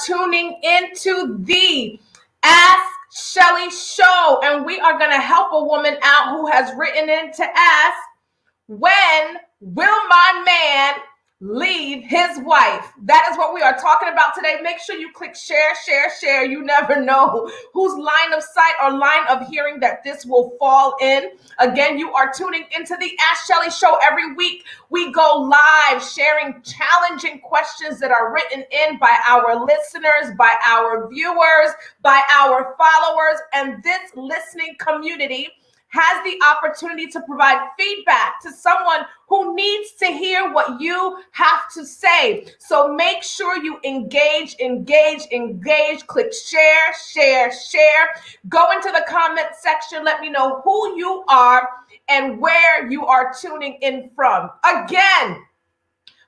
tuning into the Ask Schellie show, and we are going to help a woman out who has written in to ask, when will my man leave his wife? That is what we are talking about today. Make sure you click share, share, share. You never know whose line of sight or line of hearing that this will fall in. Again, you are tuning into the Ask Schellie show. Every week we go live sharing challenging questions that are written in by our listeners, by our viewers, by our followers, and this listening community has the opportunity to provide feedback to someone who needs to hear what you have to say. So make sure you engage. Click share, share, share. Go into the comment section. Let me know who you are and where you are tuning in from. Again,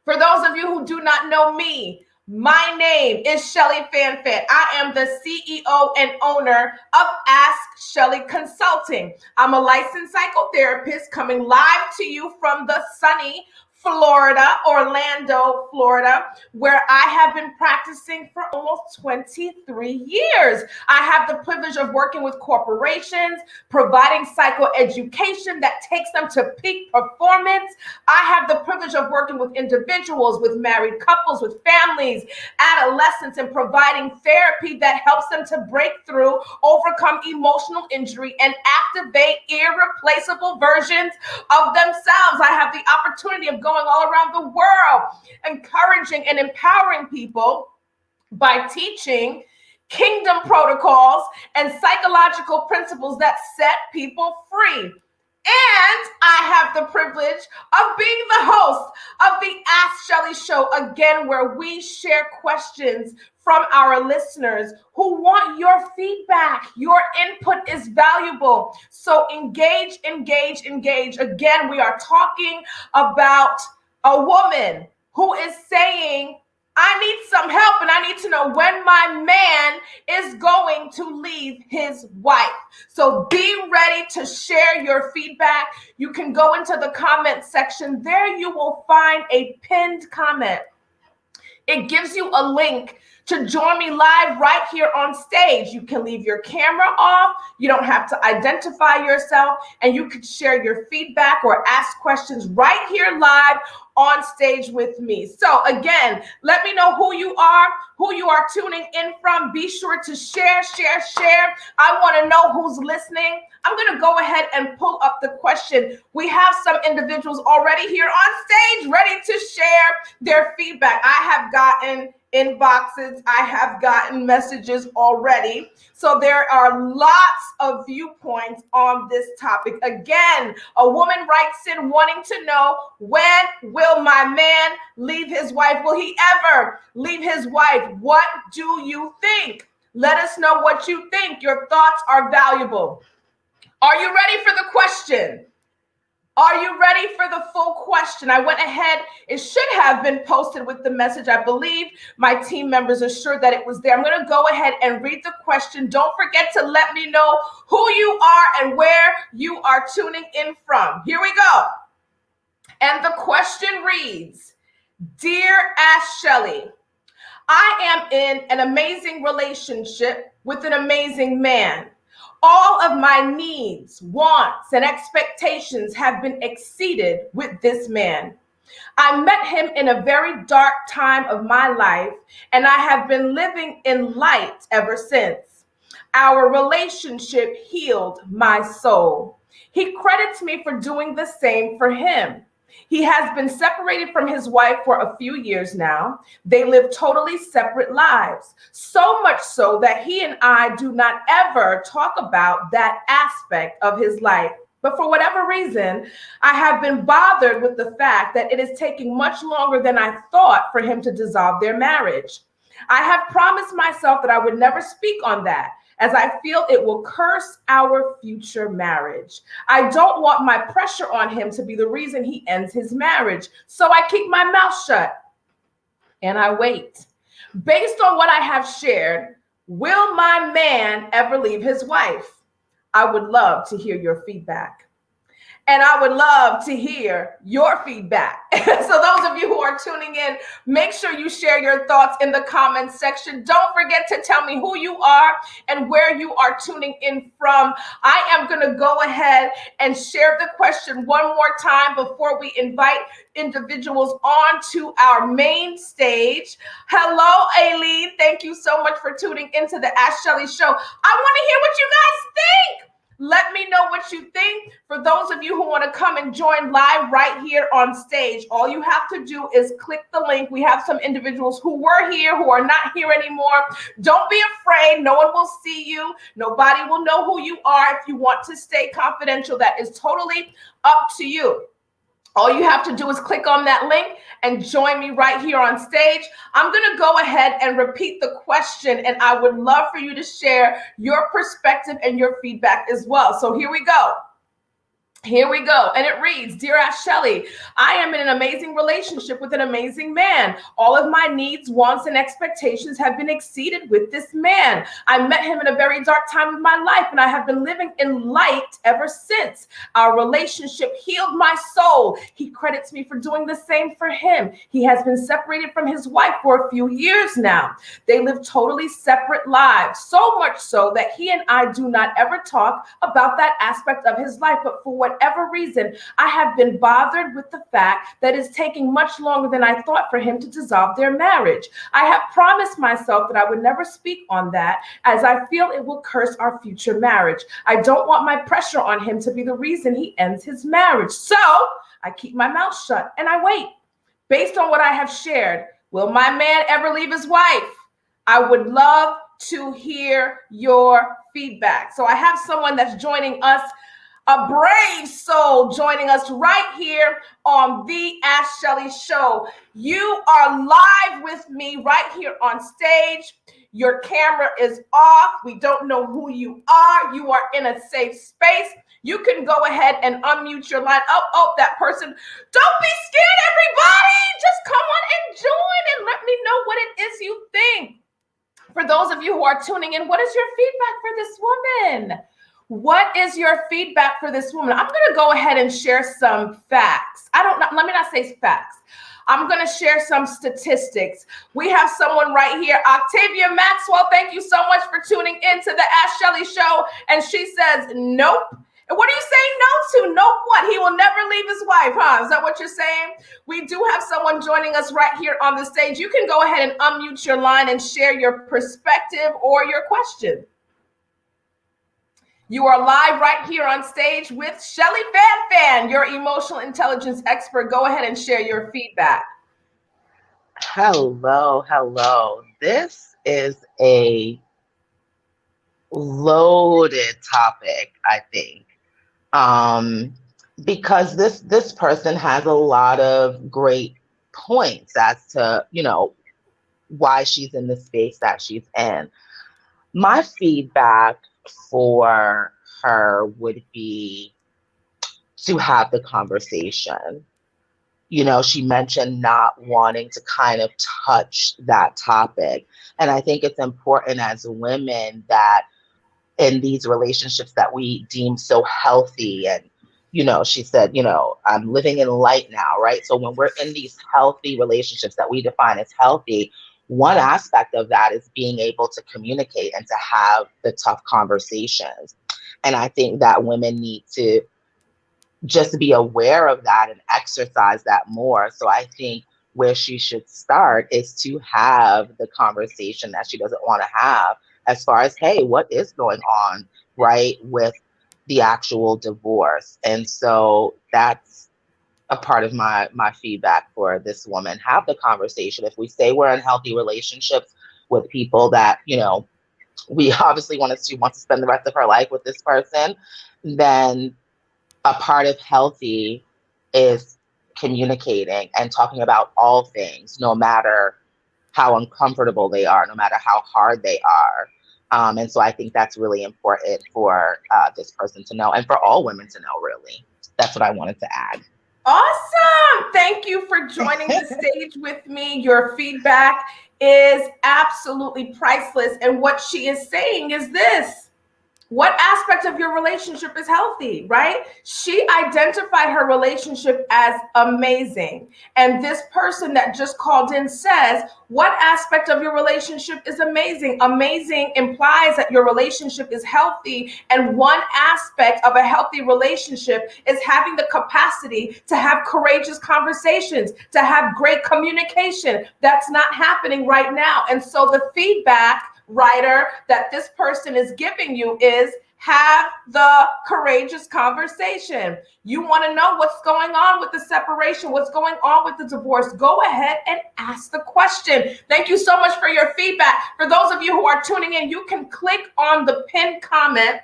for those of you who do not know me, my name is Schellie Fanfan. I am the CEO and owner of Ask Schellie Consulting. I'm a licensed psychotherapist coming live to you from the sunny Florida, Orlando, Florida, where I have been practicing for almost 23 years. I have the privilege of working with corporations, providing psychoeducation that takes them to peak performance. I have the privilege of working with individuals, with married couples, with families, adolescents, and providing therapy that helps them to break through, overcome emotional injury, and activate irreplaceable versions of themselves. I have the opportunity of going all around the world, encouraging and empowering people by teaching kingdom protocols and psychological principles that set people free. And I have the privilege of being the host of the Ask Schellie show, again, where we share questions from our listeners who want your feedback. Your input is valuable. So engage. Again, we are talking about a woman who is saying, I need some help and I need to know when my man is going to leave his wife. So be ready to share your feedback. You can go into the comment section. There you will find a pinned comment. It gives you a link to join me live right here on stage. You can leave your camera off. You don't have to identify yourself, and you can share your feedback or ask questions right here live on stage with me. So again, let me know who you are tuning in from. Be sure to share. I want to know who's listening. I'm going to go ahead and pull up the question. We have some individuals already here on stage ready to share their feedback. I have gotten inboxes. I have gotten messages already. So there are lots of viewpoints on this topic. Again, a woman writes in wanting to know, when will my man leave his wife? Will he ever leave his wife? What do you think? Let us know what you think. Your thoughts are valuable. Are you ready for the question? Are you ready for the full question? I went ahead. It should have been posted with the message. I believe my team members assured that it was there. I'm going to go ahead and read the question. Don't forget to let me know who you are and where you are tuning in from. Here we go. And the question reads, Dear Ask Schellie, I am in an amazing relationship with an amazing man. All of my needs, wants, and expectations have been exceeded with this man. I met him in a very dark time of my life, and I have been living in light ever since. Our relationship healed my soul. He credits me for doing the same for him. He has been separated from his wife for a few years now. They live totally separate lives, so much so that he and I do not ever talk about that aspect of his life. But for whatever reason, I have been bothered with the fact that it is taking much longer than I thought for him to dissolve their marriage. I have promised myself that I would never speak on that, as I feel it will curse our future marriage. I don't want my pressure on him to be the reason he ends his marriage, so I keep my mouth shut and I wait. Based on what I have shared, will my man ever leave his wife? I would love to hear your feedback. and I would love to hear your feedback. So those of you who are tuning in, make sure you share your thoughts in the comments section. Don't forget to tell me who you are and where you are tuning in from. I am going to go ahead and share the question one more time before we invite individuals onto our main stage. Hello, Aileen. Thank you so much for tuning into the Ask Schellie show. I want to hear what you guys think. Let me know what you think. For those of you who want to come and join live right here on stage, all you have to do is click the link. We have some individuals who were here, who are not here anymore. Don't be afraid. No one will see you. Nobody will know who you are. If you want to stay confidential, that is totally up to you. All you have to do is click on that link and join me right here on stage. I'm going to go ahead and repeat the question, and I would love for you to share your perspective and your feedback as well. So here we go. Here we go. And it reads, Dear Ask Schellie, I am in an amazing relationship with an amazing man. All of my needs, wants, and expectations have been exceeded with this man. I met him in a very dark time of my life, and I have been living in light ever since. Our relationship healed my soul. He credits me for doing the same for him. He has been separated from his wife for a few years now. They live totally separate lives, so much so that he and I do not ever talk about that aspect of his life, but for whatever reason, I have been bothered with the fact that it's taking much longer than I thought for him to dissolve their marriage. I have promised myself that I would never speak on that, as I feel it will curse our future marriage. I don't want my pressure on him to be the reason he ends his marriage. So I keep my mouth shut and I wait. Based on what I have shared, will my man ever leave his wife? I would love to hear your feedback. So I have someone that's joining us, a brave soul joining us right here on the Ask Schellie show. You are live with me right here on stage. Your camera is off. We don't know who you are. You are in a safe space. You can go ahead and unmute your line. Oh, that person. Don't be scared, everybody. Just come on and join and let me know what it is you think. For those of you who are tuning in, what is your feedback for this woman? What is your feedback for this woman? I'm going to go ahead and share some facts. Let me not say facts. I'm going to share some statistics. We have someone right here, Octavia Maxwell. Thank you so much for tuning in to the Ask Schellie show. And she says, nope. And what are you saying no to? Nope what? He will never leave his wife, huh? Is that what you're saying? We do have someone joining us right here on the stage. You can go ahead and unmute your line and share your perspective or your question. You are live right here on stage with Schellie Fan, your emotional intelligence expert. Go ahead and share your feedback. Hello. This is a loaded topic, I think, because this person has a lot of great points as to, why she's in the space that she's in. My feedback for her would be to have the conversation. She mentioned not wanting to kind of touch that topic. And I think it's important as women that in these relationships that we deem so healthy, and, she said, I'm living in light now, right? So when we're in these healthy relationships that we define as healthy, one aspect of that is being able to communicate and to have the tough conversations. And I think that women need to just be aware of that and exercise that more. So I think where she should start is to have the conversation that she doesn't want to have as far as, hey, what is going on, right, with the actual divorce. And so that's a part of my feedback for this woman. Have the conversation. If we say we're in healthy relationships with people that, we obviously want to spend the rest of her life with this person, then a part of healthy is communicating and talking about all things, no matter how uncomfortable they are, no matter how hard they are. And so I think that's really important for this person to know, and for all women to know, really. That's what I wanted to add. Awesome. Thank you for joining the stage with me. Your feedback is absolutely priceless. And what she is saying is this: What aspect of your relationship is healthy, right? She identified her relationship as amazing. And this person that just called in says, what aspect of your relationship is amazing? Amazing implies that your relationship is healthy. And one aspect of a healthy relationship is having the capacity to have courageous conversations, to have great communication. That's not happening right now. And so the feedback, writer, that this person is giving you is have the courageous conversation. You want to know what's going on with the separation, what's going on with the divorce. Go ahead and ask the question. Thank you so much for your feedback. For those of you who are tuning in, you can click on the pinned comment.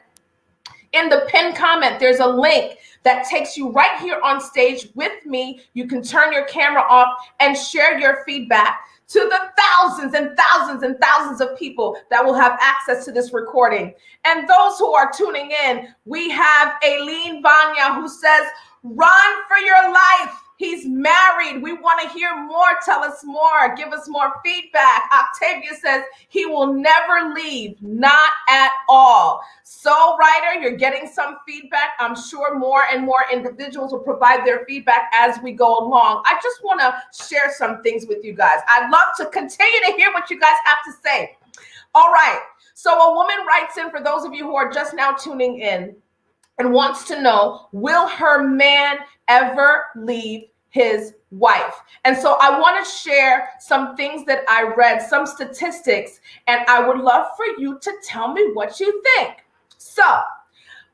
In the pinned comment, there's a link that takes you right here on stage with me. You can turn your camera off and share your feedback to the thousands and thousands and thousands of people that will have access to this recording. And those who are tuning in, we have Aileen Vanya who says, run for your life. He's married. We want to hear more. Tell us more. Give us more feedback. Octavia says he will never leave. Not at all. So, writer, you're getting some feedback. I'm sure more and more individuals will provide their feedback as we go along. I just want to share some things with you guys. I'd love to continue to hear what you guys have to say. All right. So a woman writes in, for those of you who are just now tuning in, and wants to know, will her man ever leave his wife? And so I want to share some things that I read, some statistics, and I would love for you to tell me what you think. So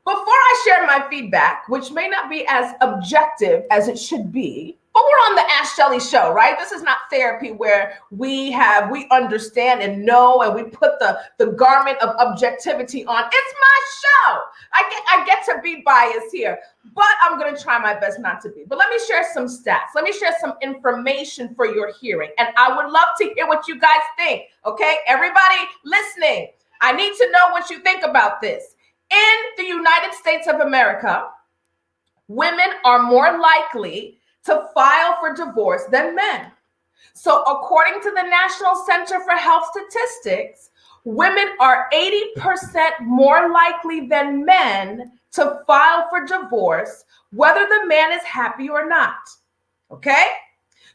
before I share my feedback, which may not be as objective as it should be, but we're on the Ask Schellie show, right? This is not therapy where we understand and know and we put the garment of objectivity on. It's my show. I get to be biased here, but I'm going to try my best not to be. But let me share some stats. Let me share some information for your hearing. And I would love to hear what you guys think, okay? Everybody listening, I need to know what you think about this. In the United States of America, women are more likely to file for divorce than men. So according to the National Center for Health Statistics, women are 80% more likely than men to file for divorce, whether the man is happy or not. Okay?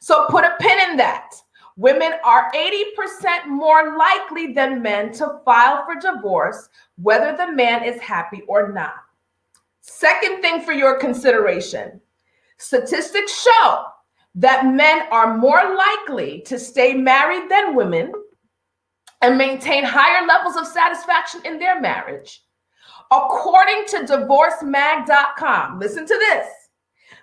So put a pin in that. Women are 80% more likely than men to file for divorce, whether the man is happy or not. Second thing for your consideration, statistics show that men are more likely to stay married than women and maintain higher levels of satisfaction in their marriage. According to divorcemag.com, listen to this.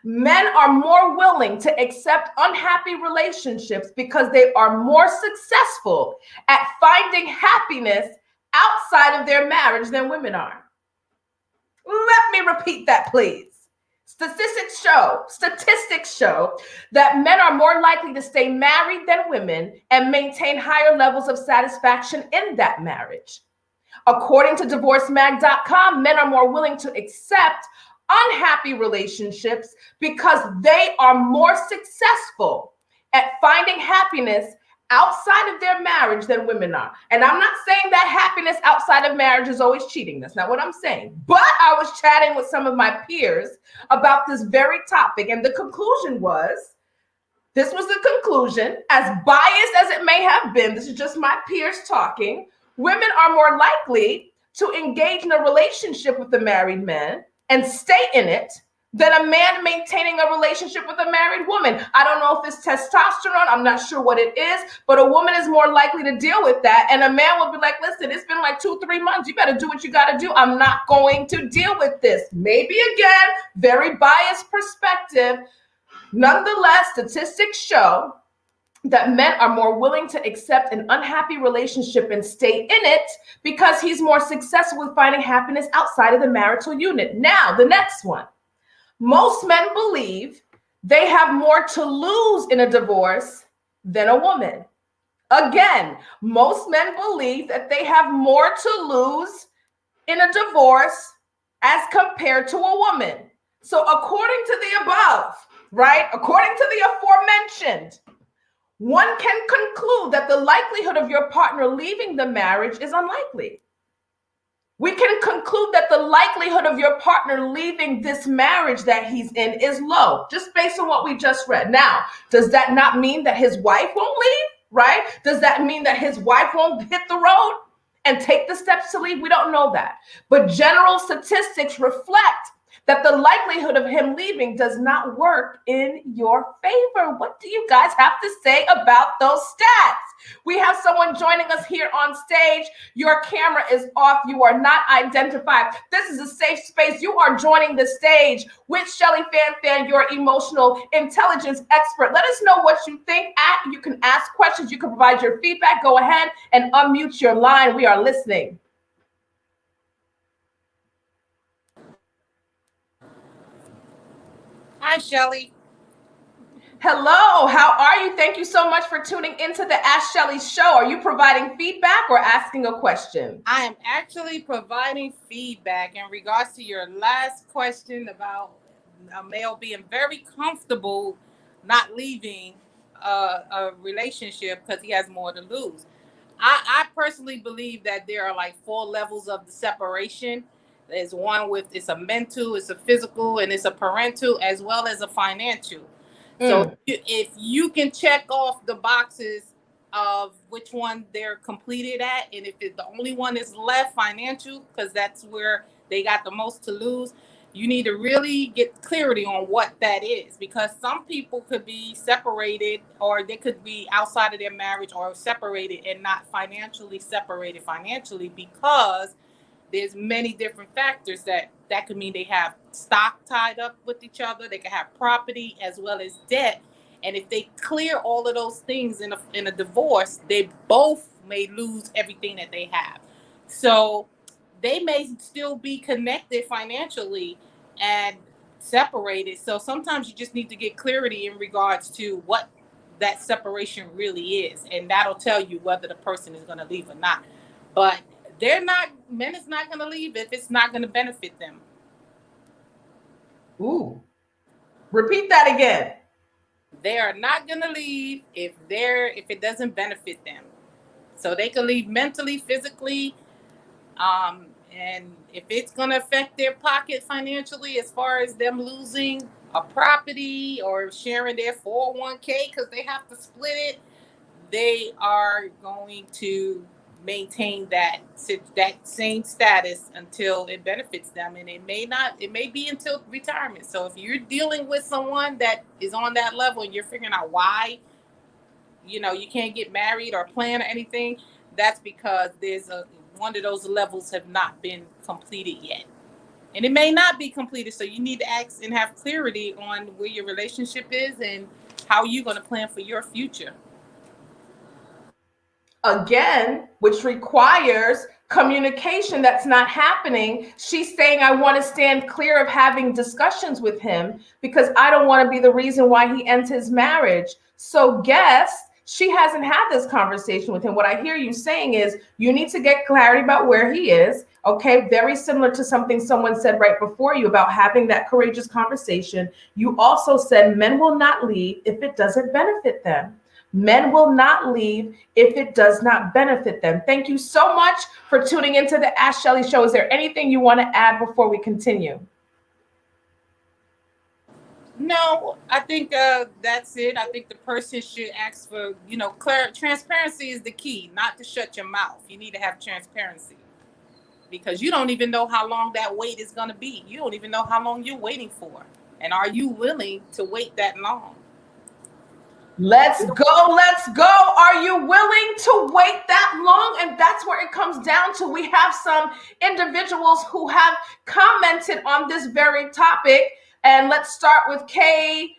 Men are more willing to accept unhappy relationships because they are more successful at finding happiness outside of their marriage than women are. Let me repeat that, please. Statistics show that men are more likely to stay married than women and maintain higher levels of satisfaction in that marriage. According to divorcemag.com, men are more willing to accept unhappy relationships because they are more successful at finding happiness outside of their marriage than women are. And I'm not saying that happiness outside of marriage is always cheating. That's not what I'm saying. But I was chatting with some of my peers about this very topic, and the conclusion was, this was the conclusion, as biased as it may have been, this is just my peers talking, women are more likely to engage in a relationship with a married man and stay in it than a man maintaining a relationship with a married woman. I don't know if it's testosterone. I'm not sure what it is, but a woman is more likely to deal with that. And a man will be like, listen, it's been like 2-3 months. You better do what you got to do. I'm not going to deal with this. Maybe again, very biased perspective. Nonetheless, statistics show that men are more willing to accept an unhappy relationship and stay in it because he's more successful with finding happiness outside of the marital unit. Now, the next one. Most men believe they have more to lose in a divorce than a woman. Again, most men believe that they have more to lose in a divorce as compared to a woman. So according to the above, right, according to the aforementioned, one can conclude that the likelihood of your partner leaving the marriage is unlikely. We can conclude likelihood of your partner leaving this marriage that he's in is low, just based on what we just read. Now, does that not mean that his wife won't leave, right? Does that mean that his wife won't hit the road and take the steps to leave? We don't know that. But general statistics reflect that the likelihood of him leaving does not work in your favor. What do you guys have to say about those stats? We have someone joining us here on stage. Your camera is off. You are not identified. This is a safe space. You are joining the stage with Schellie Fan, your emotional intelligence expert. Let us know what you think. You can ask questions. You can provide your feedback. Go ahead and unmute your line. We are listening. Hi, Schellie. Hello, how are you? Thank you so much for tuning into the Ask Schellie show. Are you providing feedback or asking a question? I am actually providing feedback in regards to your last question about a male being very comfortable not leaving a relationship because he has more to lose. I personally believe that there are like 4 levels of the separation. There's one with it's a mental, it's a physical, and it's a parental as well as a financial. So if you can check off the boxes of which one they're completed at, and if it's the only one is left financial, because that's where they got the most to lose, you need to really get clarity on what that is, because some people could be separated or they could be outside of their marriage or separated and not financially separated financially, because there's many different factors that could mean they have stock tied up with each other. They could have property as well as debt. And if they clear all of those things in a divorce, they both may lose everything that they have. So they may still be connected financially and separated. So sometimes you just need to get clarity in regards to what that separation really is. And that'll tell you whether the person is going to leave or not. But men is not going to leave if it's not going to benefit them. Ooh, repeat that again. They are not going to leave if it doesn't benefit them. So they can leave mentally, physically, and if it's going to affect their pocket financially, as far as them losing a property or sharing their 401k because they have to split it, they are going to maintain that same status until it benefits them, and it may be until retirement. So if you're dealing with someone that is on that level and you're figuring out why you can't get married or plan or anything, that's because there's one of those levels have not been completed yet, and it may not be completed. So you need to ask and have clarity on where your relationship is and how you're going to plan for your future. Again, which requires communication that's not happening. She's saying, I want to stand clear of having discussions with him because I don't want to be the reason why he ends his marriage. So guess she hasn't had this conversation with him. What I hear you saying is you need to get clarity about where he is. Okay, very similar to something someone said right before you about having that courageous conversation. You also said men will not leave if it doesn't benefit them. Men will not leave if it does not benefit them. Thank you so much for tuning into the Ask Schellie show. Is there anything you want to add before we continue? No, I think that's it. I think the person should ask for, transparency is the key, not to shut your mouth. You need to have transparency because you don't even know how long that wait is going to be. You don't even know how long you're waiting for. And are you willing to wait that long? Let's go. Let's go. Are you willing to wait that long? And that's where it comes down to. We have some individuals who have commented on this very topic. And let's start with Kay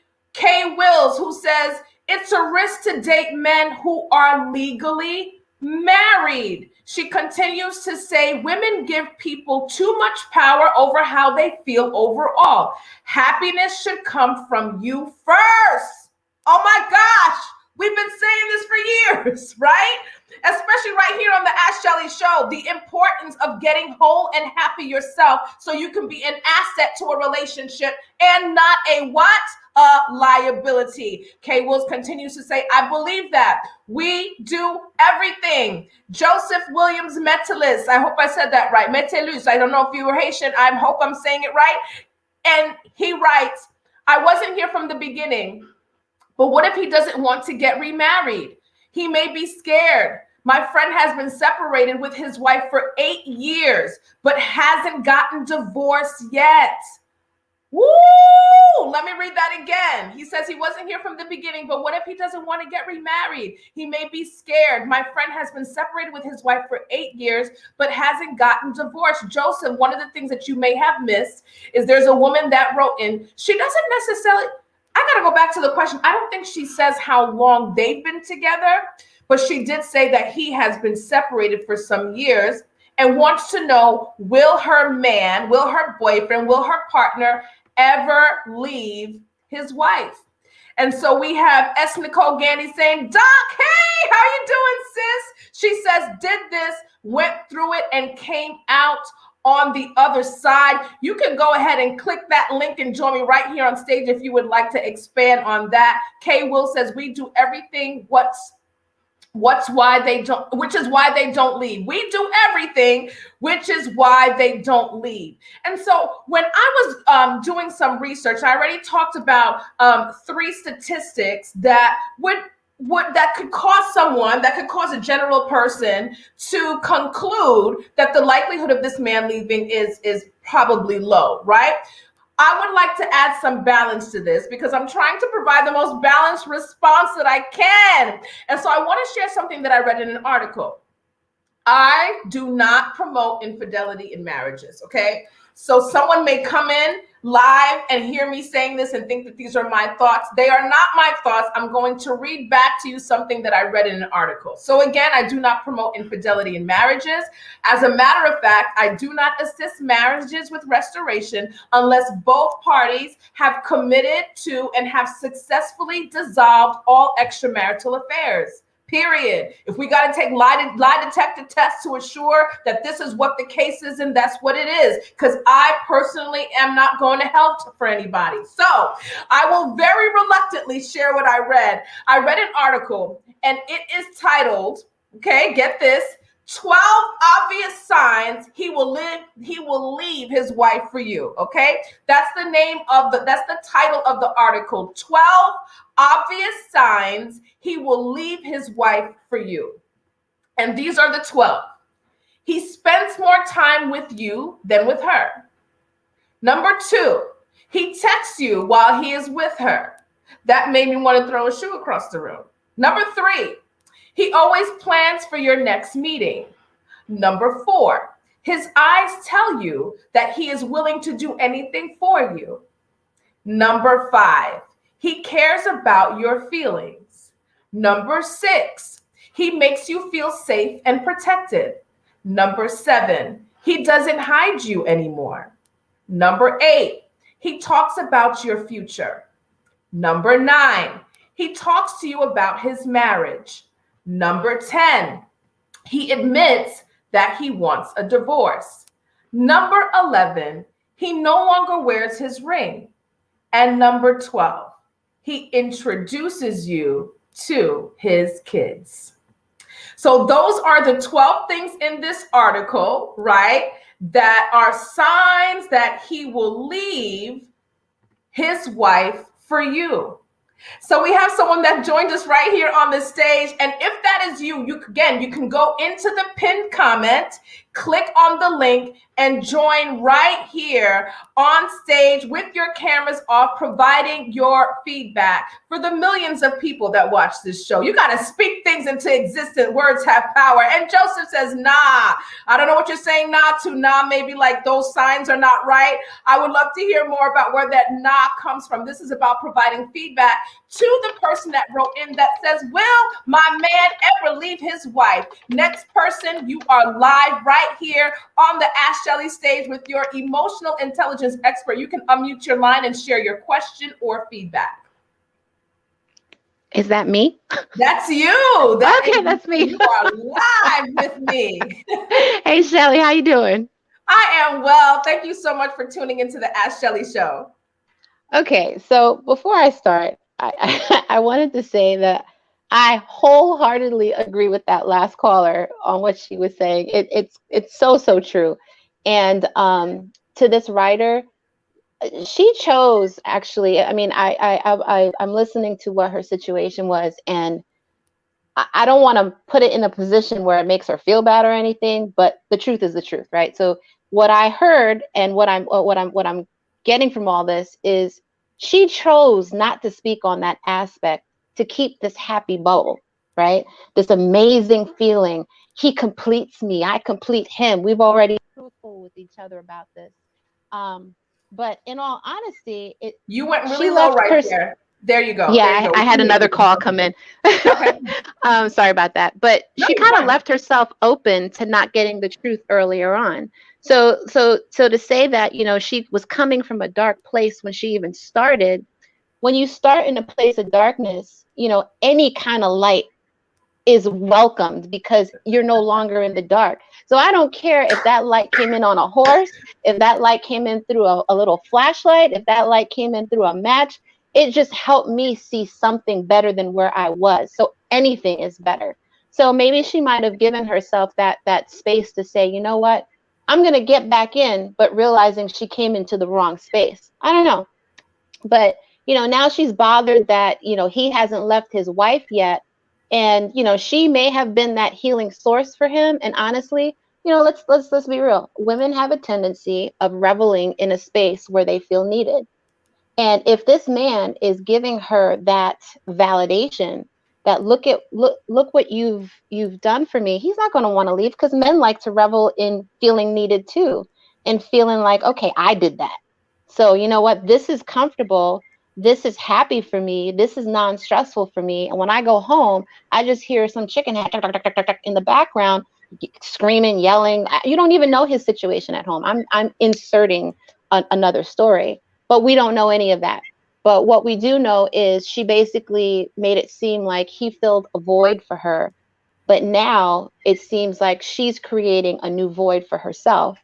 Wills, who says, it's a risk to date men who are legally married. She continues to say, women give people too much power over how they feel overall. Happiness should come from you first. Oh my gosh, we've been saying this for years, right? Especially right here on the Ask Schellie show, the importance of getting whole and happy yourself so you can be an asset to a relationship and not a what? a liability. Kay Wills continues to say, I believe that. We do everything. Joseph Williams Metellus, I hope I said that right. Metellus, I don't know if you were Haitian. I hope I'm saying it right. And he writes, I wasn't here from the beginning, but what if he doesn't want to get remarried? He may be scared. My friend has been separated with his wife for 8 years, but hasn't gotten divorced yet. Woo! Let me read that again. He says he wasn't here from the beginning, but what if he doesn't want to get remarried? He may be scared. My friend has been separated with his wife for 8 years, but hasn't gotten divorced. Joseph, one of the things that you may have missed is there's a woman that wrote in. She doesn't necessarily, I got to go back to the question. I don't think she says how long they've been together, but she did say that he has been separated for some years and wants to know, will her man, will her boyfriend, will her partner ever leave his wife? And so we have S. Nicole Gandy saying, Doc, hey, how you doing, sis? She says, did this, went through it, and came out on the other side. You can go ahead and click that link and join me right here on stage if you would like to expand on that. Kay Will says, we do everything which is why they don't leave. We do everything, which is why they don't leave. And so when I was doing some research, I already talked about 3 statistics that that could cause a general person to conclude that the likelihood of this man leaving is probably low, right? I would like to add some balance to this because I'm trying to provide the most balanced response that I can. And so I want to share something that I read in an article. I do not promote infidelity in marriages, okay? So someone may come in live and hear me saying this and think that these are my thoughts. They are not my thoughts. I'm going to read back to you something that I read in an article. So again, I do not promote infidelity in marriages. As a matter of fact, I do not assist marriages with restoration unless both parties have committed to and have successfully dissolved all extramarital affairs. Period. If we got to take lie detector tests to assure that this is what the case is and that's what it is, because I personally am not going to hell for anybody. So I will very reluctantly share what I read. I read an article and it is titled, okay, get this, 12 obvious signs he will leave his wife for you. Okay, that's the title of the article. 12 obvious signs he will leave his wife for you. And these are the 12. He spends more time with you than with her. Number 2, he texts you while he is with her. That made me want to throw a shoe across the room. Number 3, he always plans for your next meeting. Number 4, his eyes tell you that he is willing to do anything for you. Number 5, he cares about your feelings. Number 6, he makes you feel safe and protected. Number 7, he doesn't hide you anymore. Number 8, he talks about your future. Number 9, he talks to you about his marriage. Number 10, he admits that he wants a divorce. Number 11, he no longer wears his ring. And number 12, he introduces you to his kids. So those are the 12 things in this article, right, that are signs that he will leave his wife for you. So we have someone that joined us right here on the stage. And if that is you, you can go into the pinned comment, click on the link, and join right here on stage with your cameras off, providing your feedback. For the millions of people that watch this show, you got to speak things into existence. Words have power. And Joseph says, nah, I don't know what you're saying nah to. Nah, maybe like those signs are not right. I would love to hear more about where that nah comes from. This is about providing feedback to the person that wrote in that says, will my man ever leave his wife? Next person, you are live right here on the Ask Schellie stage with your emotional intelligence expert. You can unmute your line and share your question or feedback. Is that me? That's you. That's me. You are live with me. Hey, Schellie, how you doing? I am well. Thank you so much for tuning into the Ask Schellie show. Okay, so before I start, I wanted to say that I wholeheartedly agree with that last caller on what she was saying. It's so true. And to this writer, she chose actually. I mean, I'm listening to what her situation was, and I don't want to put it in a position where it makes her feel bad or anything, but the truth is the truth, right? So what I heard and what I'm getting from all this is she chose not to speak on that aspect to keep this happy bubble, right? This amazing feeling. He completes me, I complete him. We've already been truthful with each other about this. Um, but in all honesty, it You went she really low left right her. there. There you go. There you Yeah, go. I had another call come in. Okay. Sorry about that. But No, she you're kind of fine. left herself open to not getting the truth earlier on. So to say that, she was coming from a dark place when she even started, when you start in a place of darkness, any kind of light is welcomed because you're no longer in the dark. So I don't care if that light came in on a horse, if that light came in through a little flashlight, if that light came in through a match. It just helped me see something better than where I was. So anything is better. So maybe she might have given herself that space to say, you know what, I'm gonna get back in, but realizing she came into the wrong space. I don't know. But now she's bothered that he hasn't left his wife yet, and she may have been that healing source for him. And honestly, let's be real, women have a tendency of reveling in a space where they feel needed. And if this man is giving her that validation, that look what you've done for me, he's not going to want to leave, because men like to revel in feeling needed too, and feeling like, okay, I did that. So you know what? This is comfortable. This is happy for me. This is non-stressful for me. And when I go home, I just hear some chicken head in the background, screaming, yelling. You don't even know his situation at home. I'm inserting another story, but we don't know any of that. But what we do know is she basically made it seem like he filled a void for her, but now it seems like she's creating a new void for herself,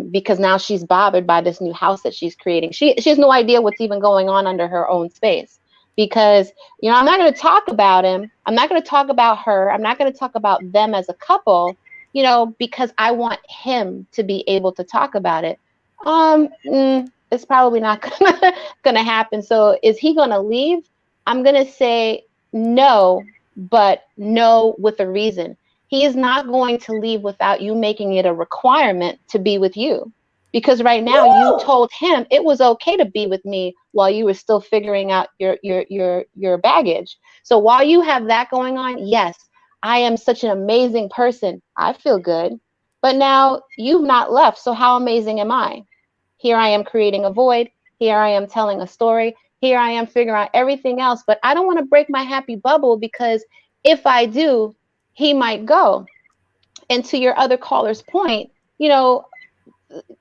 because now she's bothered by this new house that she's creating. She has no idea what's even going on under her own space, because I'm not going to talk about him. I'm not going to talk about her. I'm not going to talk about them as a couple, because I want him to be able to talk about it. It's probably not gonna happen. So is he gonna leave? I'm gonna say no, but no with a reason. He is not going to leave without you making it a requirement to be with you. Because right now you Woo! told him it was okay to be with me while you were still figuring out your baggage. So while you have that going on, yes, I am such an amazing person. I feel good. But now you've not left. So how amazing am I? Here I am creating a void. Here I am telling a story. Here I am figuring out everything else. But I don't want to break my happy bubble, because if I do, he might go. And to your other caller's point, you know,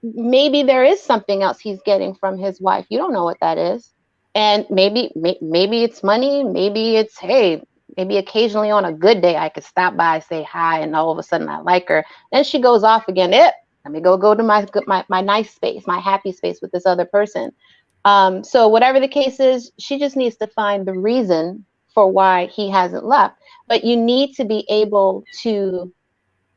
maybe there is something else he's getting from his wife. You don't know what that is. And maybe it's money. Maybe it's, hey, maybe occasionally on a good day I could stop by, say hi, and all of a sudden I like her. Then she goes off again. Let me go to my nice space, my happy space with this other person. So whatever the case is, she just needs to find the reason for why he hasn't left. But you need to be able to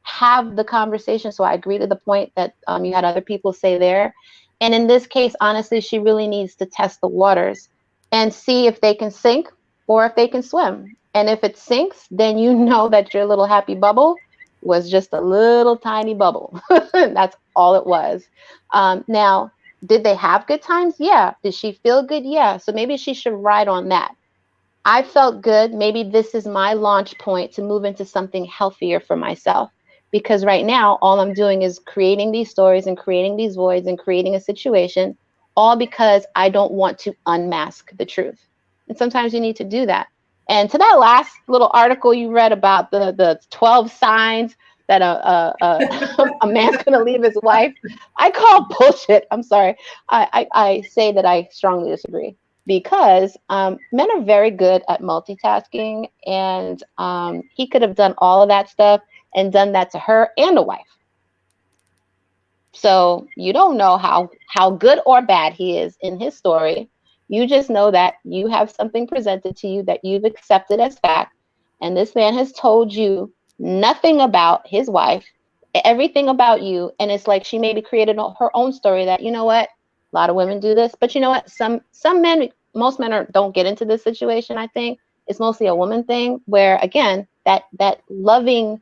have the conversation. So I agree to the point that you had other people say there. And in this case, honestly, she really needs to test the waters and see if they can sink or if they can swim. And if it sinks, then you know that your little happy bubble was just a little tiny bubble. That's all it was. Now, did they have good times? Yeah. Did she feel good? Yeah. So maybe she should ride on that. I felt good. Maybe this is my launch point to move into something healthier for myself. Because right now, all I'm doing is creating these stories and creating these voids and creating a situation, all because I don't want to unmask the truth. And sometimes you need to do that. And to that last little article you read about the 12 signs that a man's going to leave his wife, I call bullshit. I'm sorry. I say that I strongly disagree, because men are very good at multitasking, and he could have done all of that stuff and done that to her and a wife. So you don't know how good or bad he is in his story. You just know that you have something presented to you that you've accepted as fact, and this man has told you nothing about his wife, everything about you, and it's like she maybe created her own story that, you know what, a lot of women do this, but you know what, some men, most men don't get into this situation. I think it's mostly a woman thing, where again, that loving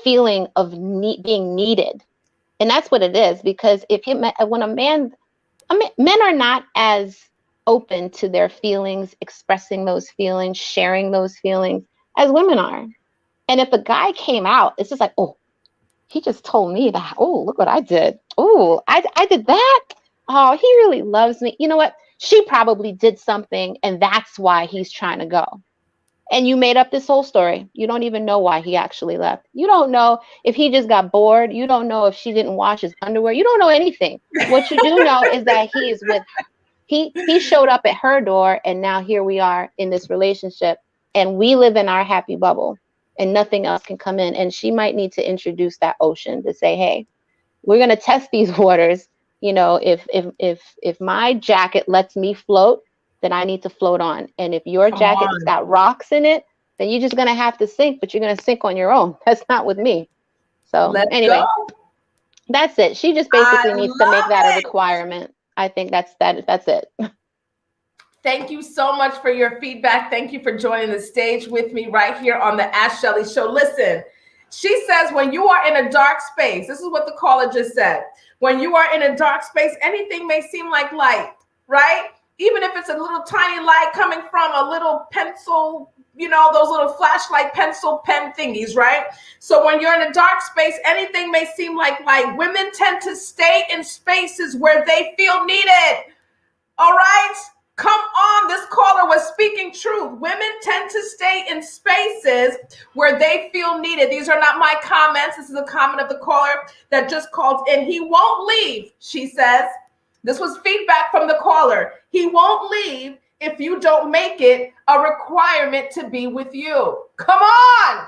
feeling of being needed, and that's what it is. Because when a man, I mean, men are not as open to their feelings, expressing those feelings, sharing those feelings as women are. And if a guy came out, it's just like, oh, he just told me that. Oh, look what I did. Oh, I did that. Oh, he really loves me. You know what? She probably did something, and that's why he's trying to go. And you made up this whole story. You don't even know why he actually left. You don't know if he just got bored. You don't know if she didn't wash his underwear. You don't know anything. What you do know is that he is with, he showed up at her door, and now here we are in this relationship, and we live in our happy bubble, and nothing else can come in. And she might need to introduce that ocean to say, hey, we're going to test these waters. You know, if my jacket lets me float, then I need to float on. And if your jacket's got rocks in it, then you're just going to have to sink, but you're going to sink on your own. That's not with me. So anyway, that's it. She just basically needs to make that a requirement. I think that's it. Thank you so much for your feedback. Thank you for joining the stage with me right here on the Ask Schellie Show. Listen, she says, when you are in a dark space, this is what the caller just said. When you are in a dark space, anything may seem like light, right? Even if it's a little tiny light coming from a little pencil, you know, those little flashlight pencil pen thingies, right? So when you're in a dark space, anything may seem like light. Women tend to stay in spaces where they feel needed. All right? Come on, this caller was speaking truth. Women tend to stay in spaces where they feel needed. These are not my comments. This is a comment of the caller that just called in. He won't leave, she says. This was feedback from the caller. He won't leave if you don't make it a requirement to be with you. Come on.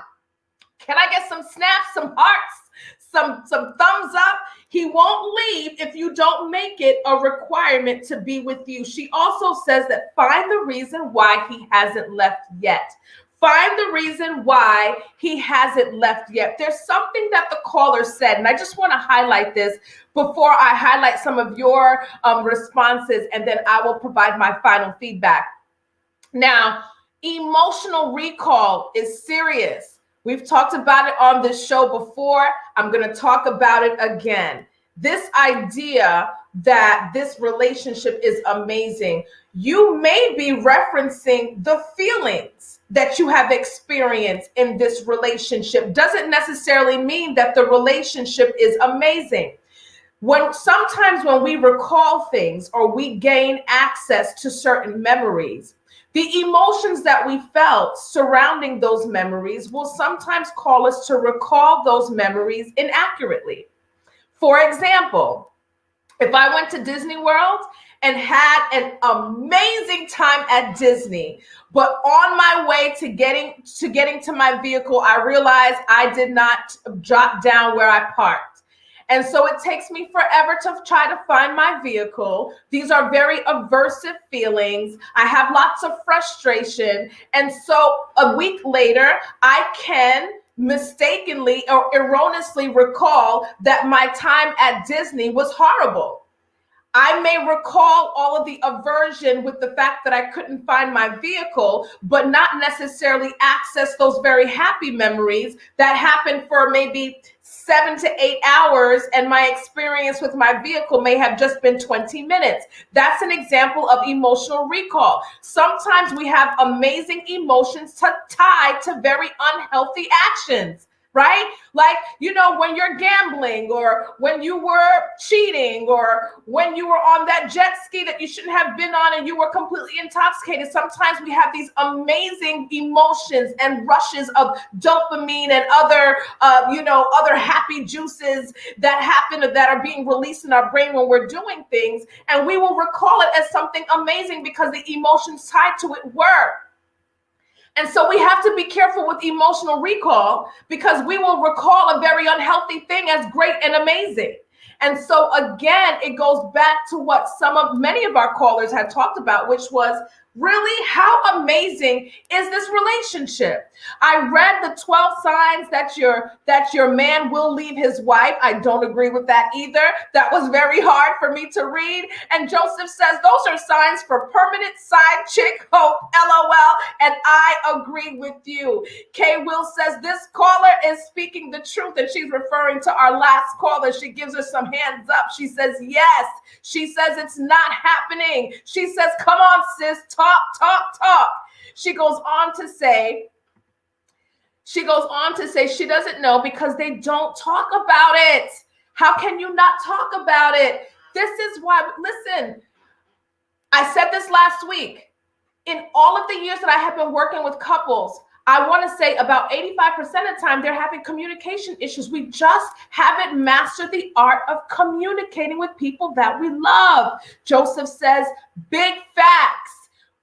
Can I get some snaps, some hearts, some thumbs up? He won't leave if you don't make it a requirement to be with you. She also says that find the reason why he hasn't left yet. Find the reason why he hasn't left yet. There's something that the caller said, and I just want to highlight this before I highlight some of your responses, and then I will provide my final feedback. Now, emotional recall is serious. We've talked about it on this show before. I'm going to talk about it again. This idea that this relationship is amazing. You may be referencing the feelings that you have experienced in this relationship. Doesn't necessarily mean that the relationship is amazing. Sometimes when we recall things or we gain access to certain memories, the emotions that we felt surrounding those memories will sometimes call us to recall those memories inaccurately. For example, if I went to Disney World and had an amazing time at Disney, but on my way to getting to my vehicle, I realized I did not jot down where I parked. And so it takes me forever to try to find my vehicle. These are very aversive feelings. I have lots of frustration. And so a week later, I can mistakenly or erroneously recall that my time at Disney was horrible. I may recall all of the aversion with the fact that I couldn't find my vehicle, but not necessarily access those very happy memories that happened for maybe 7 to 8 hours, and my experience with my vehicle may have just been 20 minutes. That's an example of emotional recall. Sometimes we have amazing emotions tied to very unhealthy actions. Right? Like, you know, when you're gambling or when you were cheating or when you were on that jet ski that you shouldn't have been on and you were completely intoxicated. Sometimes we have these amazing emotions and rushes of dopamine and other happy juices that happen, that are being released in our brain when we're doing things. And we will recall it as something amazing because the emotions tied to it were. And so we have to be careful with emotional recall because we will recall a very unhealthy thing as great and amazing. And so again, it goes back to what many of our callers had talked about, which was really how amazing is this relationship? I read the 12 signs that your man will leave his wife. I don't agree with that either. That was very hard for me to read. And Joseph says those are signs for permanent side chick hope, LOL. And I agree with you. Kay Will says this caller is speaking the truth, and she's referring to our last caller. She gives her some hands up. She says yes. She says it's not happening. She says, come on, sis, talk. She goes on to say she doesn't know because they don't talk about it. How can you not talk about it? This is why, listen, I said this last week. In all of the years that I have been working with couples, I want to say about 85% of the time they're having communication issues. We just haven't mastered the art of communicating with people that we love. Joseph says, big facts.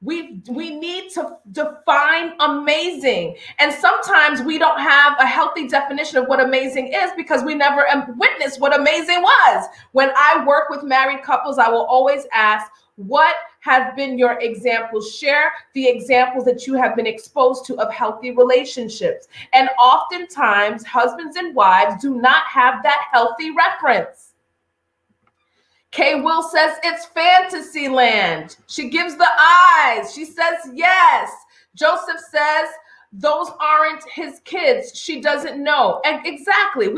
We need to define amazing. And sometimes we don't have a healthy definition of what amazing is because we never witnessed what amazing was. When I work with married couples, I will always ask, what have been your examples? Share the examples that you have been exposed to of healthy relationships. And oftentimes, husbands and wives do not have that healthy reference. Kay Will says it's fantasy land. She gives the eyes. She says yes. Joseph says those aren't his kids. She doesn't know. And exactly.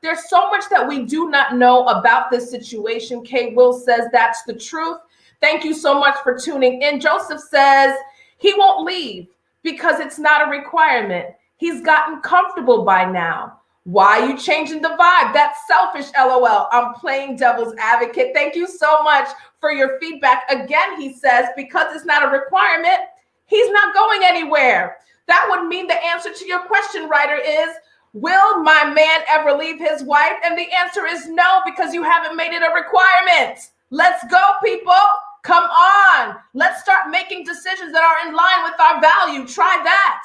There's so much that we do not know about this situation. Kay Will says that's the truth. Thank you so much for tuning in. Joseph says he won't leave because it's not a requirement. He's gotten comfortable by now. Why are you changing the vibe? That's selfish, LOL. I'm playing devil's advocate. Thank you so much for your feedback. Again, he says, because it's not a requirement, he's not going anywhere. That would mean the answer to your question, writer, is, will my man ever leave his wife? And the answer is no, because you haven't made it a requirement. Let's go, people. Come on. Let's start making decisions that are in line with our value. Try that.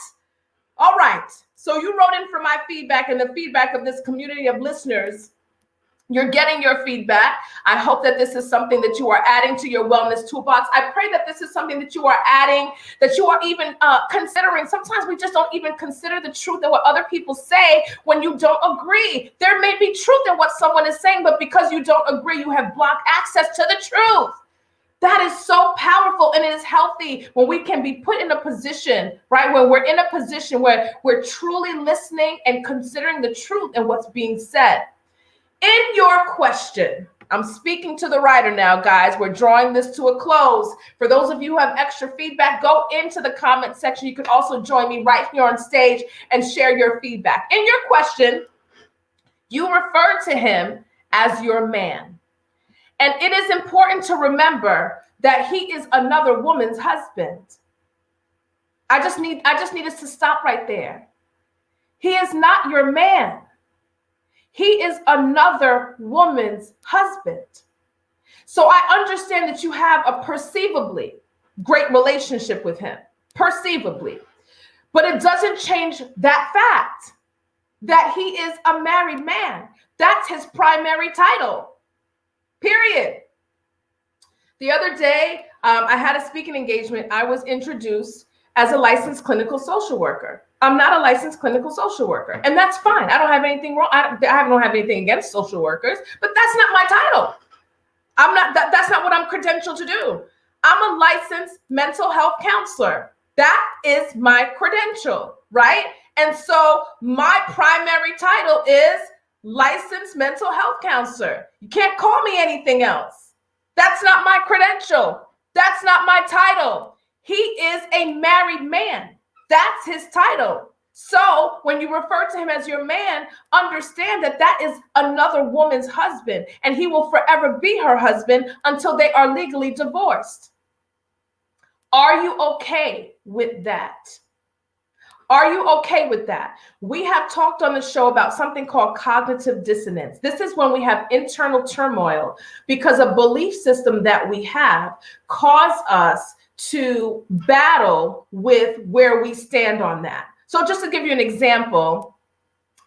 All right. So you wrote in for my feedback and the feedback of this community of listeners. You're getting your feedback. I hope that this is something that you are adding to your wellness toolbox. I pray that this is something that you are adding, that you are even considering. Sometimes we just don't even consider the truth of what other people say when you don't agree. There may be truth in what someone is saying, but because you don't agree, you have blocked access to the truth. That is so powerful, and it is healthy when we can be put in a position, right? When we're in a position where we're truly listening and considering the truth and what's being said. In your question, I'm speaking to the writer now, guys. We're drawing this to a close. For those of you who have extra feedback, go into the comment section. You can also join me right here on stage and share your feedback. In your question, you refer to him as your man. And it is important to remember that he is another woman's husband. I just need us to stop right there. He is not your man. He is another woman's husband. So I understand that you have a perceivably great relationship with him, perceivably. But it doesn't change that fact that he is a married man. That's his primary title. Period. The other day, I had a speaking engagement. I was introduced as a licensed clinical social worker. I'm not a licensed clinical social worker, and that's fine. I don't have anything wrong. I don't have anything against social workers, but that's not my title. That's not what I'm credentialed to do. I'm a licensed mental health counselor. That is my credential, right? And so my primary title is licensed mental health counselor. You can't call me anything else. That's not my credential. That's not my title. He is a married man. That's his title. So when you refer to him as your man, understand that that is another woman's husband, and he will forever be her husband until they are legally divorced. Are you okay with that? Are you okay with that? We have talked on the show about something called cognitive dissonance. This is when we have internal turmoil because a belief system that we have cause us to battle with where we stand on that. So just to give you an example,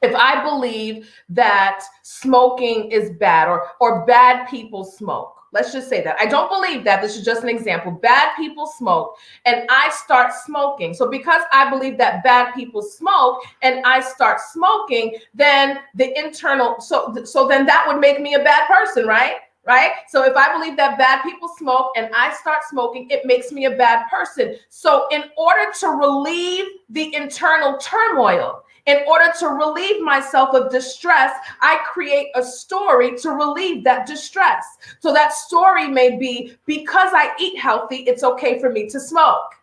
if I believe that smoking is bad, or bad people smoke, let's just say that. I don't believe that. This is just an example. Bad people smoke and I start smoking. So because I believe that bad people smoke and I start smoking, then the internal, so then that would make me a bad person, right? Right? So if I believe that bad people smoke and I start smoking, it makes me a bad person. So in order to relieve the internal turmoil, in order to relieve myself of distress, I create a story to relieve that distress. So that story may be, because I eat healthy, it's okay for me to smoke.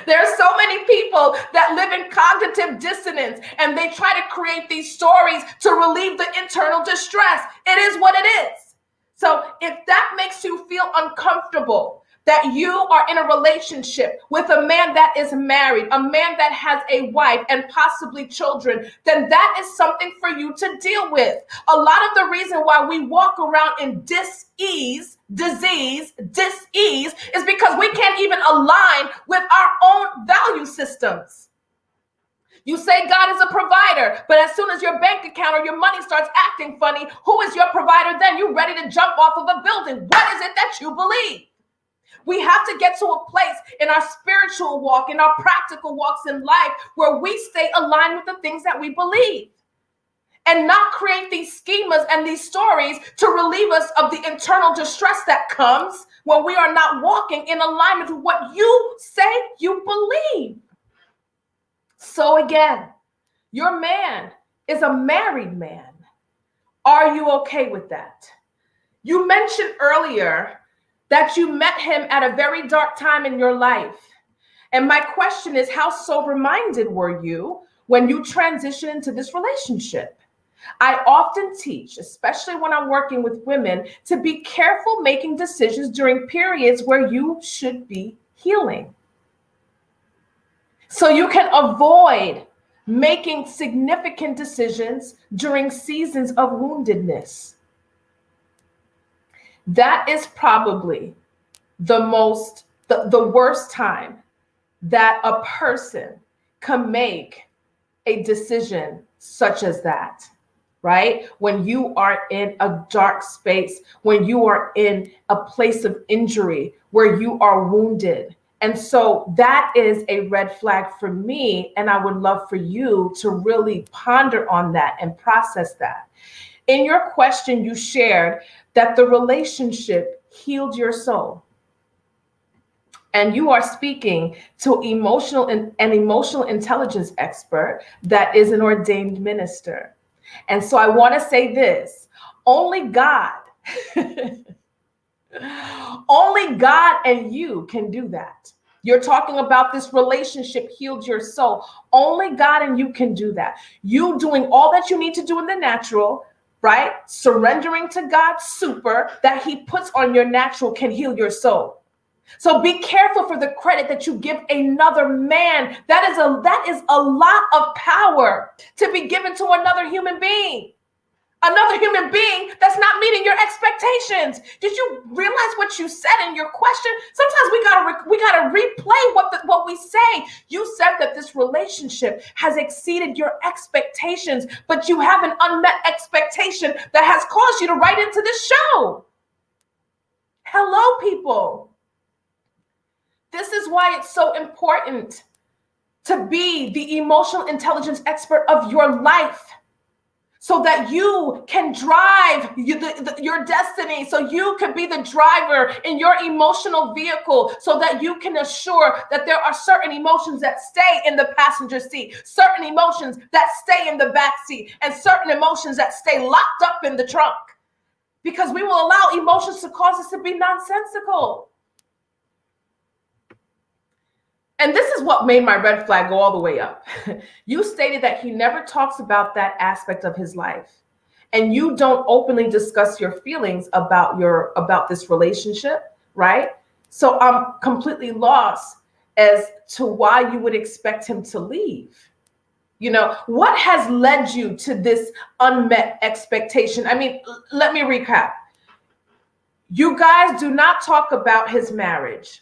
There are so many people that live in cognitive dissonance and they try to create these stories to relieve the internal distress. It is what it is. So if that makes you feel uncomfortable, that you are in a relationship with a man that is married, a man that has a wife and possibly children, then that is something for you to deal with. A lot of the reason why we walk around in disease is because we can't even align with our own value systems. You say God is a provider, but as soon as your bank account or your money starts acting funny, who is your provider then? You're ready to jump off of a building. What is it that you believe? We have to get to a place in our spiritual walk, in our practical walks in life, where we stay aligned with the things that we believe and not create these schemas and these stories to relieve us of the internal distress that comes when we are not walking in alignment with what you say you believe. So again, your man is a married man. Are you okay with that? You mentioned earlier that you met him at a very dark time in your life. And my question is, how sober-minded were you when you transitioned into this relationship? I often teach, especially when I'm working with women, to be careful making decisions during periods where you should be healing. So you can avoid making significant decisions during seasons of woundedness. That is probably the worst time that a person can make a decision such as that, right? When you are in a dark space, when you are in a place of injury, where you are wounded. And so that is a red flag for me. And I would love for you to really ponder on that and process that. In your question, you shared that the relationship healed your soul. And you are speaking to an emotional intelligence expert that is an ordained minister. And so I want to say this, only God, only God and you can do that. You're talking about this relationship healed your soul. Only God and you can do that. You doing all that you need to do in the natural, right? Surrendering to God's super that he puts on your natural can heal your soul. So be careful for the credit that you give another man. That is a lot of power to be given to another human being. Another human being that's not meeting your expectations. Did you realize what you said in your question? Sometimes we gotta replay what we say. You said that this relationship has exceeded your expectations, but you have an unmet expectation that has caused you to write into this show. Hello, people. This is why it's so important to be the emotional intelligence expert of your life, so that you can drive your destiny, so you can be the driver in your emotional vehicle, so that you can assure that there are certain emotions that stay in the passenger seat, certain emotions that stay in the back seat, and certain emotions that stay locked up in the trunk. Because we will allow emotions to cause us to be nonsensical. And this is what made my red flag go all the way up. You stated that he never talks about that aspect of his life, and you don't openly discuss your feelings about this relationship, right? So I'm completely lost as to why you would expect him to leave. You know, what has led you to this unmet expectation? I mean, let me recap. You guys do not talk about his marriage.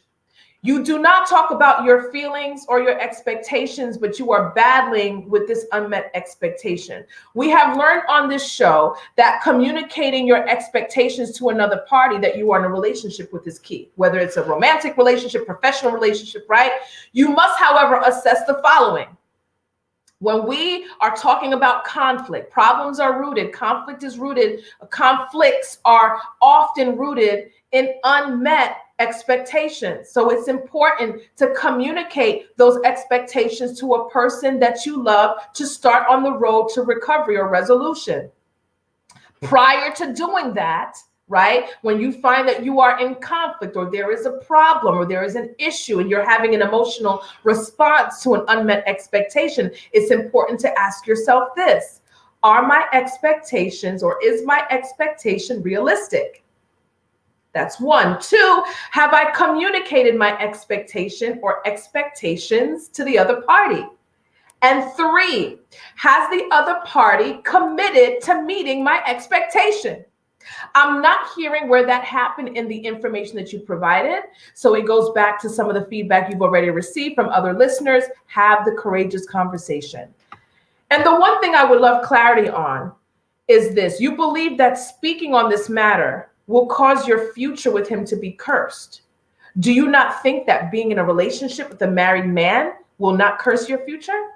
You do not talk about your feelings or your expectations, but you are battling with this unmet expectation. We have learned on this show that communicating your expectations to another party that you are in a relationship with is key, whether it's a romantic relationship, professional relationship, right? You must, however, assess the following. When we are talking about conflict, problems are rooted, conflicts are often rooted in unmet expectations. So it's important to communicate those expectations to a person that you love to start on the road to recovery or resolution. Prior to doing that, right, when you find that you are in conflict or there is a problem or there is an issue and you're having an emotional response to an unmet expectation, it's important to ask yourself this: are my expectations, or is my expectation realistic? That's one. Two, have I communicated my expectation or expectations to the other party? And three, has the other party committed to meeting my expectation? I'm not hearing where that happened in the information that you provided. So it goes back to some of the feedback you've already received from other listeners. Have the courageous conversation. And the one thing I would love clarity on is this: you believe that speaking on this matter will cause your future with him to be cursed. Do you not think that being in a relationship with a married man will not curse your future?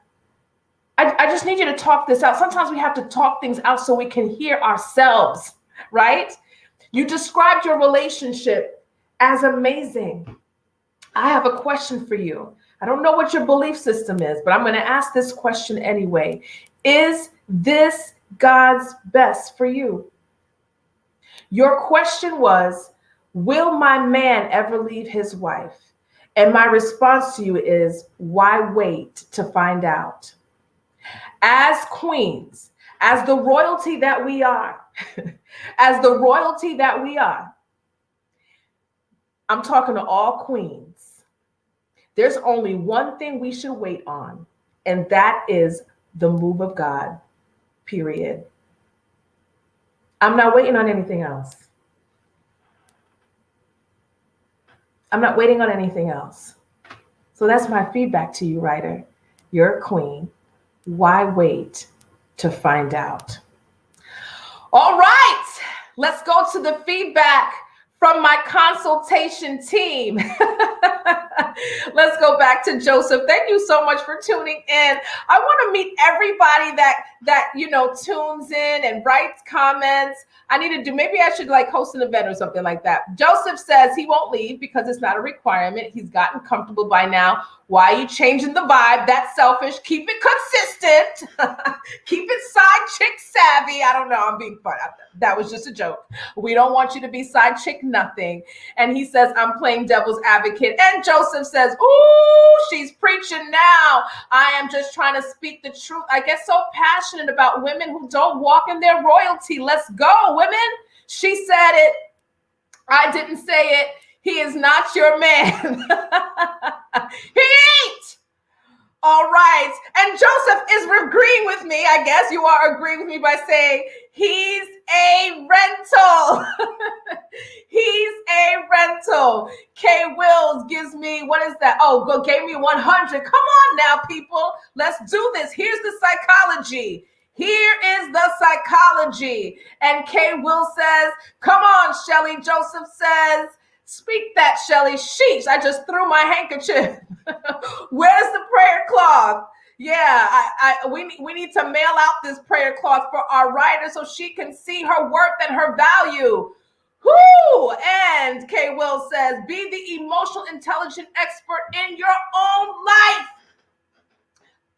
I just need you to talk this out. Sometimes we have to talk things out so we can hear ourselves, right? You described your relationship as amazing. I have a question for you. I don't know what your belief system is, but I'm going to ask this question anyway. Is this God's best for you? Your question was, will my man ever leave his wife? And my response to you is, why wait to find out? As queens, as the royalty that we are, I'm talking to all queens. There's only one thing we should wait on, and that is the move of God, period. I'm not waiting on anything else. I'm not waiting on anything else. So that's my feedback to you, writer. You're a queen. Why wait to find out? All right, let's go to the feedback from my consultation team. Let's go back to Joseph. Thank you so much for tuning in. I want to meet everybody that tunes in and writes comments. I need to do, maybe I should host an event or something like that. Joseph says he won't leave because it's not a requirement. He's gotten comfortable by now. Why are you changing the vibe? That's selfish. Keep it consistent. Keep it side chick savvy. I don't know. I'm being funny. That was just a joke. We don't want you to be side chick nothing. And he says, I'm playing devil's advocate. And Joseph says, ooh, she's preaching now. I am just trying to speak the truth. I get so passionate about women who don't walk in their royalty. Let's go, women. She said it. I didn't say it. He is not your man. He ain't. All right. And Joseph is agreeing with me. I guess you are agreeing with me by saying he's a rental. He's a rental. K Wills gives me, what is that? Oh, gave me 100. Come on now, people. Let's do this. Here's the psychology. Here is the psychology. And K Will says, come on, Schellie. Joseph says, speak that, Schellie. Sheesh, I just threw my handkerchief. Where's the prayer cloth? Yeah, we need to mail out this prayer cloth for our writer so she can see her worth and her value. Whoo! And K Will says, be the emotional intelligent expert in your own life.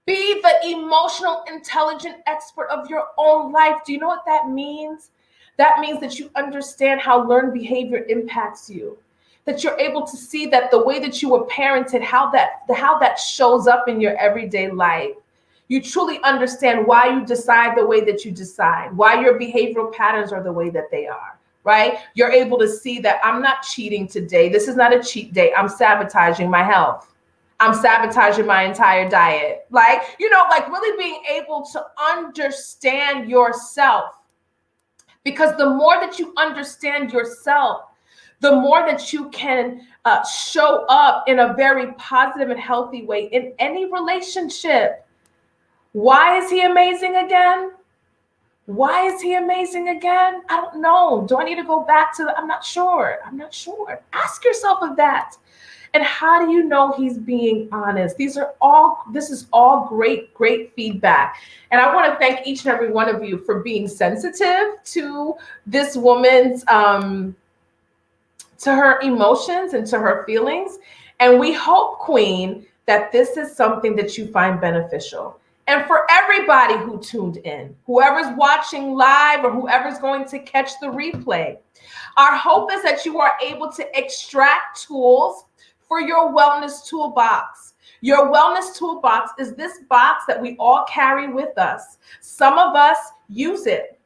Be the emotional intelligent expert of your own life. Do you know what that means? That means that you understand how learned behavior impacts you. That you're able to see that the way that you were parented, how that shows up in your everyday life. You truly understand why you decide the way that you decide, why your behavioral patterns are the way that they are, right? You're able to see that I'm not cheating today. This is not a cheat day. I'm sabotaging my health. I'm sabotaging my entire diet. Really being able to understand yourself. Because the more that you understand yourself, the more that you can show up in a very positive and healthy way in any relationship. Why is he amazing again? Why is he amazing again? I don't know. Do I need to go back to I'm not sure. I'm not sure. Ask yourself of that. And how do you know he's being honest? This is all great feedback. And I want to thank each and every one of you for being sensitive to this woman's to her emotions and to her feelings. And we hope, Queen, that this is something that you find beneficial. And for everybody who tuned in, whoever's watching live or whoever's going to catch the replay, our hope is that you are able to extract tools for your wellness toolbox. Your wellness toolbox is this box that we all carry with us. Some of us use it.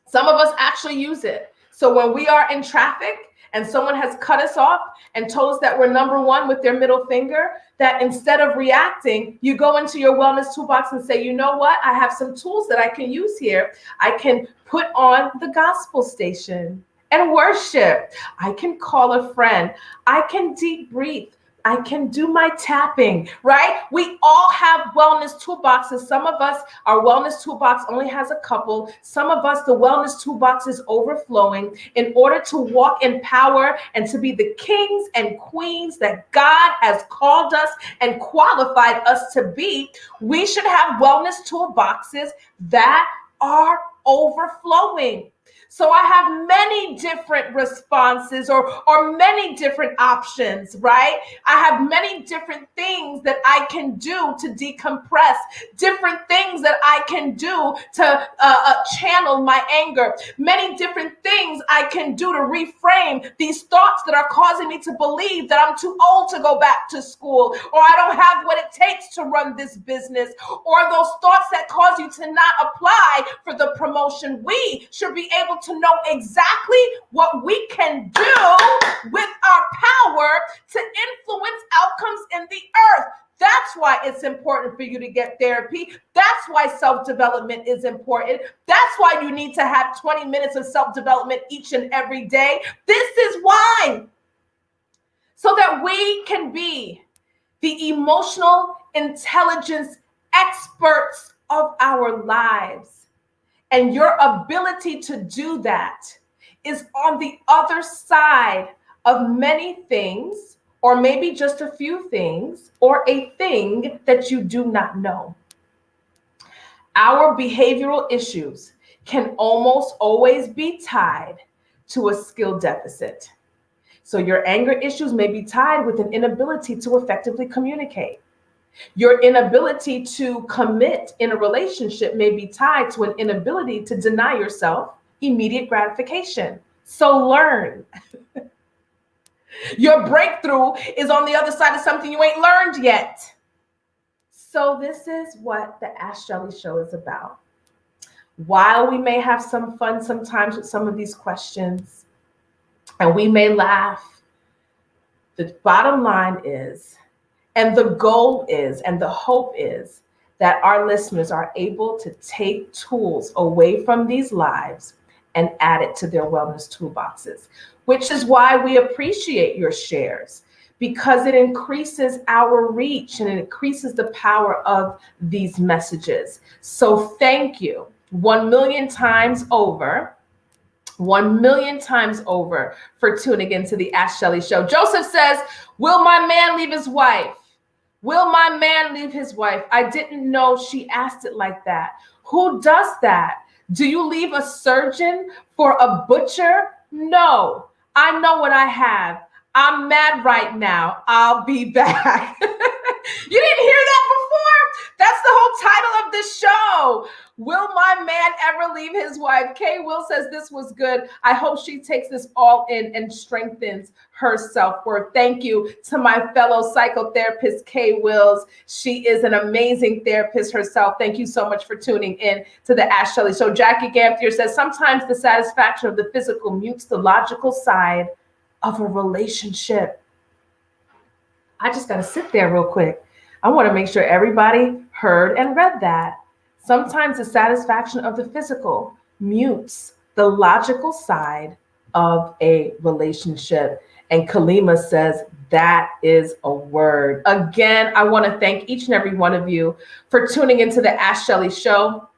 Some of us actually use it. So when we are in traffic and someone has cut us off and told us that we're number one with their middle finger, that instead of reacting, you go into your wellness toolbox and say, you know what? I have some tools that I can use here. I can put on the gospel station and worship. I can call a friend. I can deep breathe. I can do my tapping, right? We all have wellness toolboxes. Some of us, our wellness toolbox only has a couple. Some of us, the wellness toolbox is overflowing. In order to walk in power and to be the kings and queens that God has called us and qualified us to be, we should have wellness toolboxes that are overflowing. So I have many different responses or many different options, right? I have many different things that I can do to decompress, different things that I can do to channel my anger, many different things I can do to reframe these thoughts that are causing me to believe that I'm too old to go back to school, or I don't have what it takes to run this business, or those thoughts that cause you to not apply for the promotion. We should be able to know exactly what we can do with our power to influence outcomes in the earth. That's why it's important for you to get therapy. That's why self-development is important. That's why you need to have 20 minutes of self-development each and every day. This is why. So that we can be the emotional intelligence experts of our lives. And your ability to do that is on the other side of many things, or maybe just a few things, or a thing that you do not know. Our behavioral issues can almost always be tied to a skill deficit. So your anger issues may be tied with an inability to effectively communicate. Your inability to commit in a relationship may be tied to an inability to deny yourself immediate gratification. So learn. Your breakthrough is on the other side of something you ain't learned yet. So this is what the Ask Schellie show is about. While we may have some fun sometimes with some of these questions, and we may laugh, the bottom line is, and the goal is, and the hope is, that our listeners are able to take tools away from these lives and add it to their wellness toolboxes, which is why we appreciate your shares, because it increases our reach and it increases the power of these messages. So thank you 1 million times over. 1 million times over for tuning into the Ask Schellie show. Joseph says, will my man leave his wife? Will my man leave his wife? I didn't know she asked it like that. Who does that? Do you leave a surgeon for a butcher? No, I know what I have. I'm mad right now. I'll be back. You didn't hear that before? That's the whole title of this show. Will my man ever leave his wife? Kay Will says this was good. I hope she takes this all in and strengthens her self-worth. Thank you to my fellow psychotherapist, Kay Wills. She is an amazing therapist herself. Thank you so much for tuning in to the Ask Schellie show. Jackie Gamphier says sometimes the satisfaction of the physical mutes the logical side of a relationship. I just got to sit there real quick. I want to make sure everybody heard and read that. Sometimes the satisfaction of the physical mutes the logical side of a relationship. And Kalima says, that is a word. Again, I want to thank each and every one of you for tuning into the Ask Schellie show,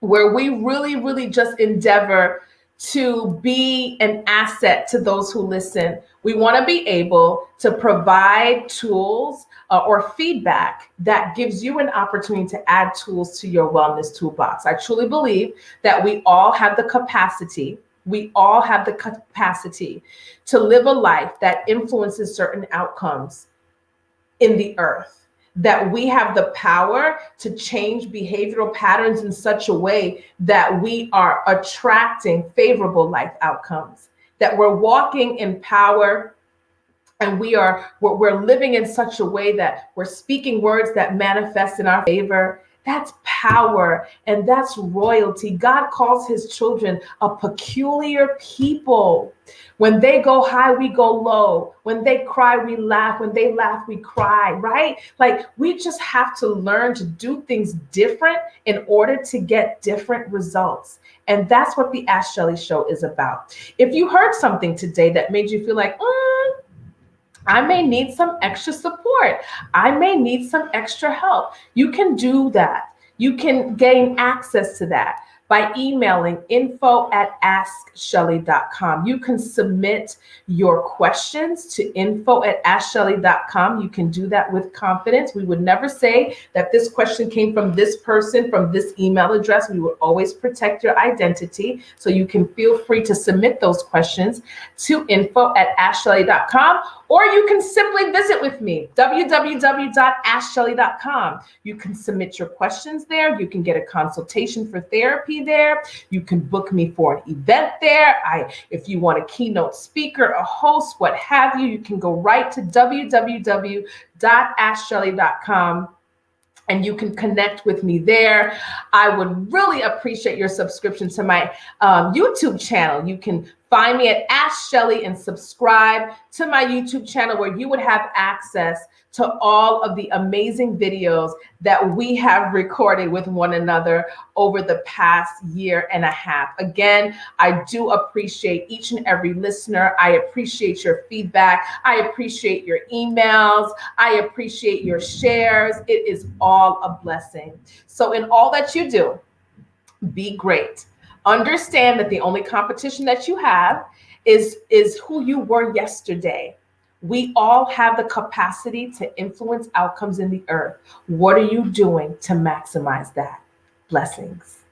where we really, really just endeavor to be an asset to those who listen. We want to be able to provide tools or feedback that gives you an opportunity to add tools to your wellness toolbox. I truly believe that we all have the capacity. We all have the capacity to live a life that influences certain outcomes in the earth, that we have the power to change behavioral patterns in such a way that we are attracting favorable life outcomes, that we're walking in power, and we're living in such a way that we're speaking words that manifest in our favor. That's power, and that's royalty. God calls his children a peculiar people. When they go high, we go low. When they cry, we laugh. When they laugh, we cry, right? Like, we just have to learn to do things different in order to get different results. And that's what the Ask Schellie show is about. If you heard something today that made you feel like, I may need some extra support, I may need some extra help, you can do that. You can gain access to that by emailing info@askschellie.com. You can submit your questions to info@askschellie.com. You can do that with confidence. We would never say that this question came from this person, from this email address. We would always protect your identity. So you can feel free to submit those questions to info@askschellie.com, or you can simply visit with me, www.askschellie.com. You can submit your questions there. You can get a consultation for therapy there. You can book me for an event there. If you want a keynote speaker, a host, what have you, you can go right to www.askschellie.com. and you can connect with me there. I would really appreciate your subscription to my YouTube channel. You can find me at Ask Schellie and subscribe to my YouTube channel, where you would have access to all of the amazing videos that we have recorded with one another over the past year and a half. Again, I do appreciate each and every listener. I appreciate your feedback. I appreciate your emails. I appreciate your shares. It is all a blessing. So in all that you do, be great. Understand that the only competition that you have is who you were yesterday. We all have the capacity to influence outcomes in the earth. What are you doing to maximize that? Blessings.